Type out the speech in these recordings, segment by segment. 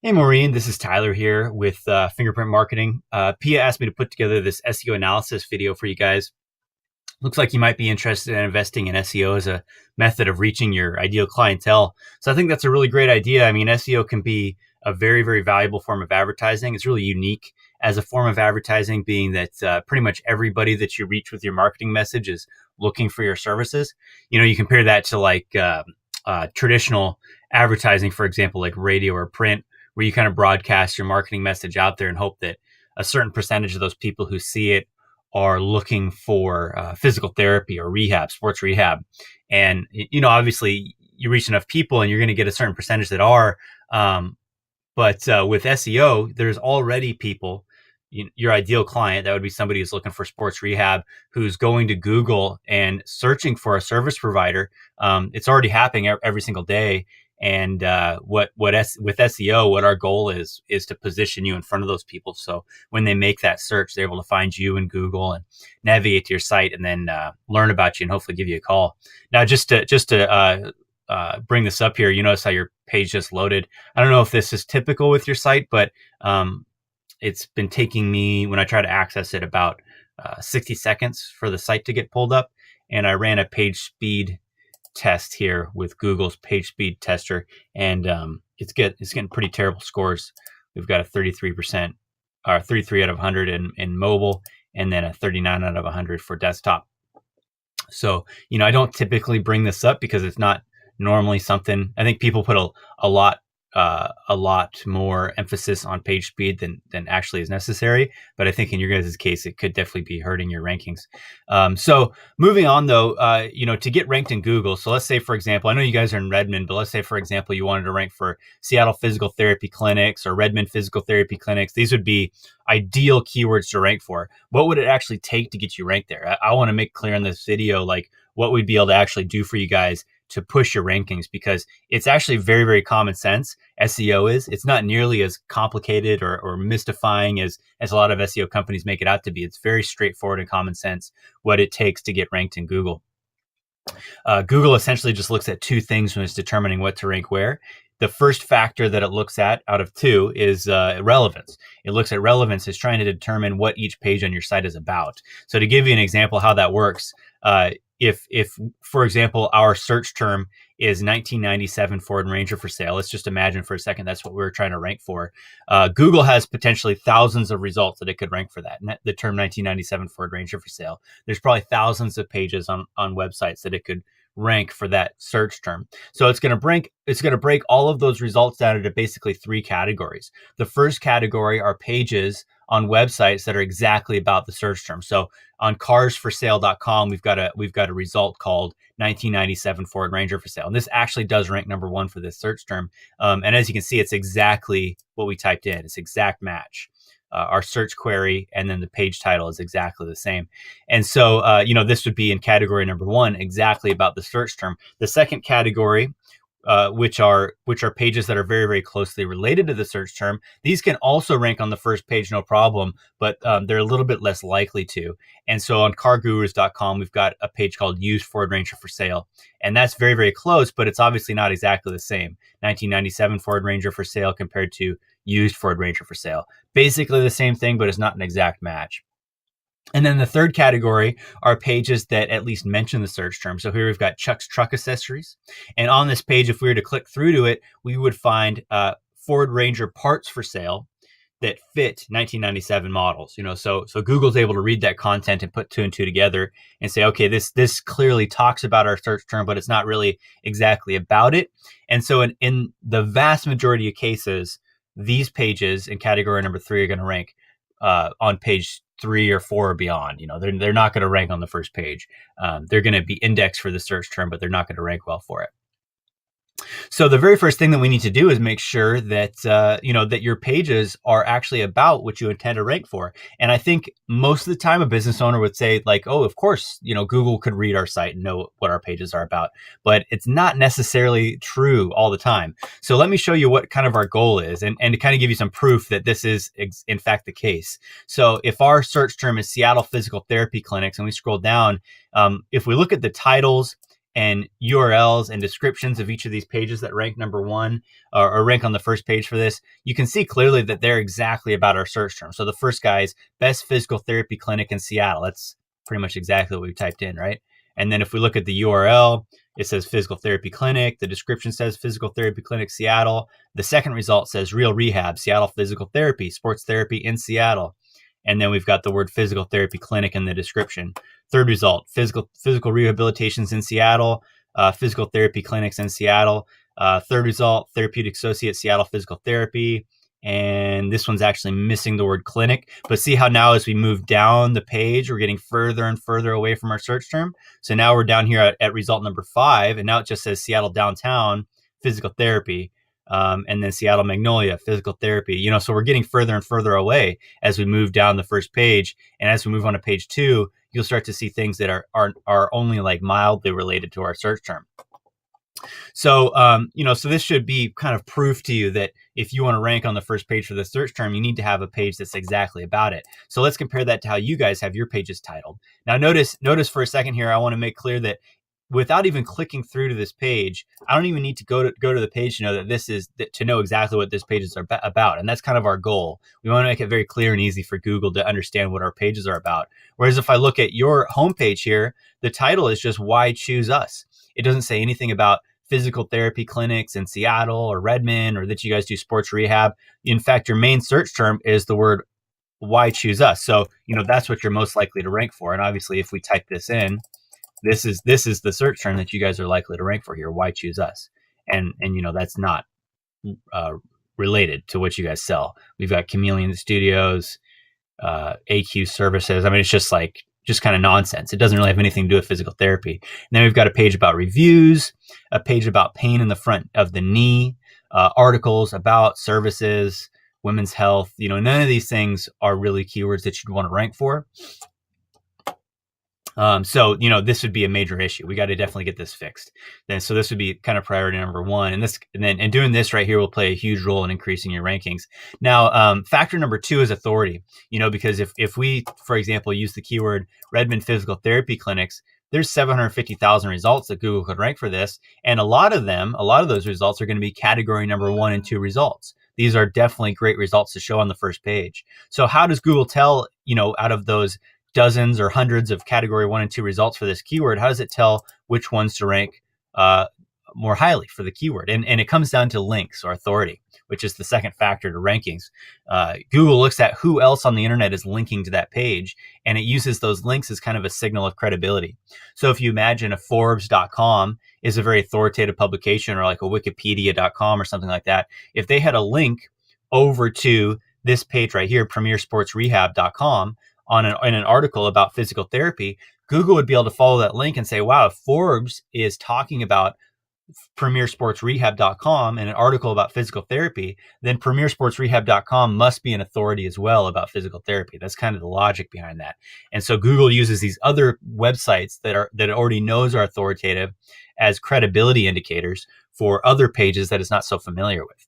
Hey Maureen, this is Tyler here with Fingerprint Marketing. Pia asked me to put together this SEO analysis video for you guys. Looks like you might be interested in investing in SEO as a method of reaching your ideal clientele. So I think that's a really great idea. I mean, SEO can be a very, very valuable form of advertising. It's really unique as a form of advertising, being that pretty much everybody that you reach with your marketing message is looking for your services. You compare that to traditional advertising, for example, like radio or print, where you kind of broadcast your marketing message out there and hope that a certain percentage of those people who see it are looking for physical therapy or rehab, sports rehab. And, obviously you reach enough people and you're going to get a certain percentage that are. But with SEO, there's already people, your ideal client, that would be somebody who's looking for sports rehab, who's going to Google and searching for a service provider. It's already happening every single day. And with SEO, what our goal is to position you in front of those people. So when they make that search, they're able to find you in Google and navigate to your site, and then learn about you and hopefully give you a call. Now, just to bring this up here, you notice how your page just loaded. I don't know if this is typical with your site, but it's been taking me, when I try to access it, about 60 seconds for the site to get pulled up. And I ran a page speed test here with Google's page speed tester, and it's getting pretty terrible scores. We've got a 33% or 33 out of 100 in mobile, and then a 39 out of 100 for desktop. So, I don't typically bring this up because it's not normally something. I think people put a lot more emphasis on page speed than actually is necessary. But I think in your guys' case, it could definitely be hurting your rankings. So moving on though, to get ranked in Google. So let's say, for example, I know you guys are in Redmond, but let's say, for example, you wanted to rank for Seattle physical therapy clinics or Redmond physical therapy clinics. These would be ideal keywords to rank for. What would it actually take to get you ranked there? I want to make clear in this video, like, what we'd be able to actually do for you guys to push your rankings, because it's actually very, very common sense. SEO is. It's not nearly as complicated or mystifying as a lot of SEO companies make it out to be. It's very straightforward and common sense what it takes to get ranked in Google. Google essentially just looks at two things when it's determining what to rank where. The first factor that it looks at out of two is relevance. It looks at relevance as trying to determine what each page on your site is about. So to give you an example how that works, if for example, our search term is 1997 Ford Ranger for sale, let's just imagine for a second that's what we're trying to rank for. Google has potentially thousands of results that it could rank for that. The term 1997 Ford Ranger for sale. There's probably thousands of pages on websites that it could rank for that search term. So it's going to break all of those results down into basically three categories. The first category are pages on websites that are exactly about the search term. So on carsforsale.com, we've got a result called 1997 Ford Ranger for sale. And this actually does rank number one for this search term. And as you can see, it's exactly what we typed in. It's exact match. Our search query and then the page title is exactly the same. And so, this would be in category number one, exactly about the search term. The second category, which are pages that are very, very closely related to the search term. These can also rank on the first page, no problem, but they're a little bit less likely to. And so on cargurus.com, we've got a page called used Ford Ranger for sale. And that's very, very close, but it's obviously not exactly the same. 1997 Ford Ranger for sale compared to used Ford Ranger for sale. Basically the same thing, but it's not an exact match. And then the third category are pages that at least mention the search term. So here we've got Chuck's Truck Accessories. And on this page, if we were to click through to it, we would find Ford Ranger parts for sale that fit 1997 models. So Google's able to read that content and put two and two together and say, okay, this clearly talks about our search term, but it's not really exactly about it. And so in the vast majority of cases, these pages in category number three are going to rank on page 3 or 4 or beyond. They're not going to rank on the first page. They're going to be indexed for the search term, but they're not going to rank well for it. So the very first thing that we need to do is make sure that that your pages are actually about what you intend to rank for. And I think most of the time a business owner would say, like, oh, of course, Google could read our site and know what our pages are about, but it's not necessarily true all the time. So let me show you what kind of our goal is, and to kind of give you some proof that this is in fact the case. So if our search term is Seattle physical therapy clinics and we scroll down, if we look at the titles and URLs and descriptions of each of these pages that rank number one or rank on the first page for this, you can see clearly that they're exactly about our search term. So the first guy is best physical therapy clinic in Seattle. That's pretty much exactly what we typed in, right? And then if we look at the URL, it says physical therapy clinic. The description says physical therapy clinic, Seattle. The second result says real rehab, Seattle physical therapy, sports therapy in Seattle. And then we've got the word physical therapy clinic in the description. Third result, physical rehabilitations in Seattle, physical therapy clinics in Seattle. Third result, therapeutic associate, Seattle physical therapy. And this one's actually missing the word clinic. But see how now as we move down the page, we're getting further and further away from our search term. So now we're down here at result number 5, and now it just says Seattle downtown physical therapy. And then Seattle Magnolia physical therapy. So we're getting further and further away as we move down the first page. And as we move on to page 2, you'll start to see things that are only like mildly related to our search term. So, so this should be kind of proof to you that if you want to rank on the first page for the search term, you need to have a page that's exactly about it. So let's compare that to how you guys have your pages titled. Now, notice for a second here, I want to make clear that without even clicking through to this page, I don't even need to go to the page to know to know exactly what this page is about. And that's kind of our goal. We want to make it very clear and easy for Google to understand what our pages are about. Whereas if I look at your homepage here, the title is just why choose us. It doesn't say anything about physical therapy clinics in Seattle or Redmond, or that you guys do sports rehab. In fact, your main search term is the word why choose us. So, that's what you're most likely to rank for. And obviously if we type this in, this is the search term that you guys are likely to rank for here. Why choose us? And that's not related to what you guys sell. We've got Chameleon Studios, AQ services. I mean, it's just kind of nonsense. It doesn't really have anything to do with physical therapy. And then we've got a page about reviews, a page about pain in the front of the knee, articles about services, women's health. None of these things are really keywords that you'd want to rank for. So this would be a major issue. We got to definitely get this fixed. So this would be kind of priority number 1. And doing this right here will play a huge role in increasing your rankings. Now, factor number 2 is authority. Because if we, for example, use the keyword Redmond physical therapy clinics, there's 750,000 results that Google could rank for this. And a lot of those results are going to be category number 1 and 2 results. These are definitely great results to show on the first page. So how does Google tell, out of those dozens or hundreds of category 1 and 2 results for this keyword, how does it tell which ones to rank more highly for the keyword? And it comes down to links or authority, which is the second factor to rankings. Google looks at who else on the internet is linking to that page, and it uses those links as kind of a signal of credibility. So if you imagine a Forbes.com is a very authoritative publication, or like a Wikipedia.com or something like that, if they had a link over to this page right here, premiersportsrehab.com, in an article about physical therapy, Google would be able to follow that link and say, wow, if Forbes is talking about premiersportsrehab.com in an article about physical therapy, then premiersportsrehab.com must be an authority as well about physical therapy. That's kind of the logic behind that. And so Google uses these other websites that it already knows are authoritative as credibility indicators for other pages that it's not so familiar with.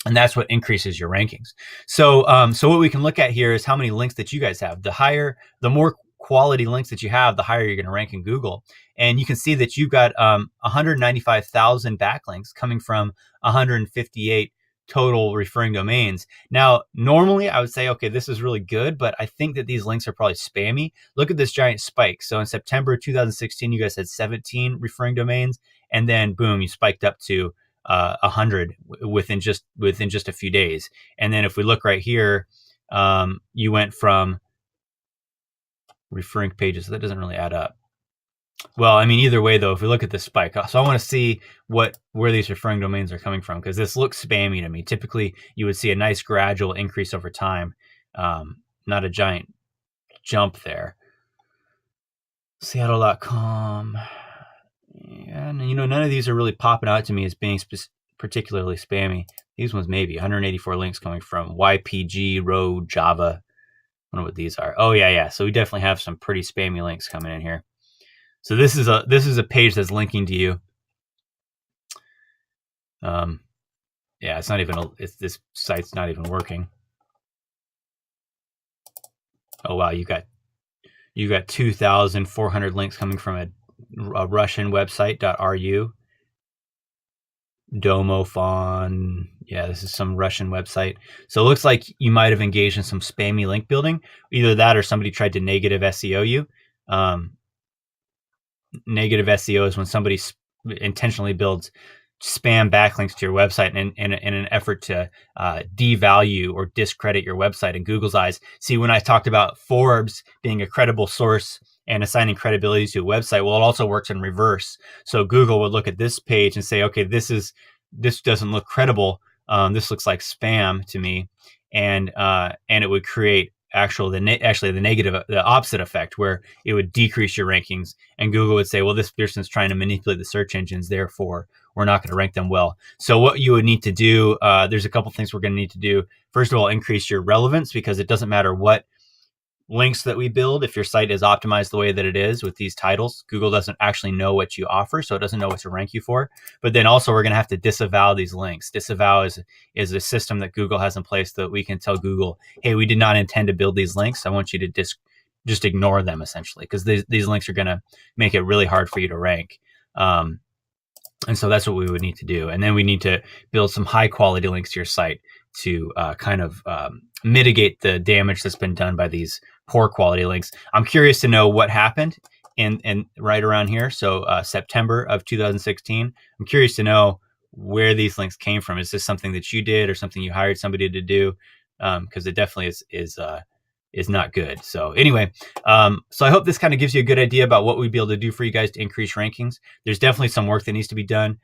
And that's what increases your rankings. So what we can look at here is how many links that you guys have. The more quality links that you have, the higher you're going to rank in Google. And you can see that you've got 195,000 backlinks coming from 158 total referring domains. Now, normally I would say, okay, this is really good, but I think that these links are probably spammy. Look at this giant spike. So in September 2016, you guys had 17 referring domains, and then boom, you spiked up to 100 within just a few days. And then if we look right here, you went from referring pages. That doesn't really add up. Well, I mean, either way though, if we look at the spike, so I want to see where these referring domains are coming from, because this looks spammy to me. Typically you would see a nice gradual increase over time, not a giant jump there. Seattle.com. And none of these are really popping out to me as being particularly spammy. These ones maybe 184 links coming from YPG, Road, Java. I wonder what these are. Oh yeah. So we definitely have some pretty spammy links coming in here. So this is a page that's linking to you. Yeah, it's not even this site's not even working. Oh wow, you got 2,400 links coming from a Russian website, .ru. Domofon. Yeah, this is some Russian website. So it looks like you might have engaged in some spammy link building. Either that or somebody tried to negative SEO you. Negative SEO is when somebody intentionally builds spam backlinks to your website in an effort to devalue or discredit your website in Google's eyes. See, when I talked about Forbes being a credible source and assigning credibility to a website, well, it also works in reverse. So Google would look at this page and say, okay, this doesn't look credible. This looks like spam to me, and it would create the opposite effect, where it would decrease your rankings, and Google would say, well, this person's trying to manipulate the search engines, therefore we're not going to rank them well. So what you would need to do, there's a couple things we're going to need to do. First of all, increase your relevance, because it doesn't matter what links that we build. If your site is optimized the way that it is with these titles, Google doesn't actually know what you offer, so it doesn't know what to rank you for. But then also we're going to have to disavow these links. Disavow is a system that Google has in place that we can tell Google, hey, we did not intend to build these links. I want you to just ignore them, essentially, because these links are going to make it really hard for you to rank. And so that's what we would need to do. And then we need to build some high quality links to your site to mitigate the damage that's been done by these poor quality links. I'm curious to know what happened in right around here. So September of 2016. I'm curious to know where these links came from. Is this something that you did or something you hired somebody to do? Because it definitely is not good. So anyway, so I hope this kind of gives you a good idea about what we'd be able to do for you guys to increase rankings. There's definitely some work that needs to be done.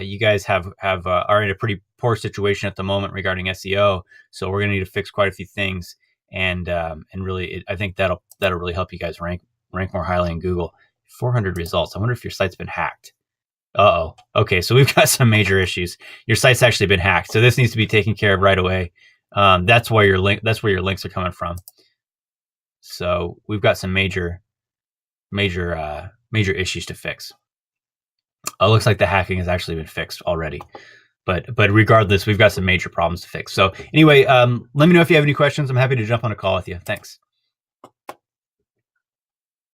You guys are in a pretty poor situation at the moment regarding SEO, so we're going to need to fix quite a few things, and really, I think that'll really help you guys rank more highly in Google. 400 results. I wonder if your site's been hacked. Uh-oh. Okay, so we've got some major issues. Your site's actually been hacked, so this needs to be taken care of right away. That's where your links are coming from. So we've got some major issues to fix. It looks like the hacking has actually been fixed already, but regardless, we've got some major problems to fix. So anyway, let me know if you have any questions. I'm happy to jump on a call with you. Thanks.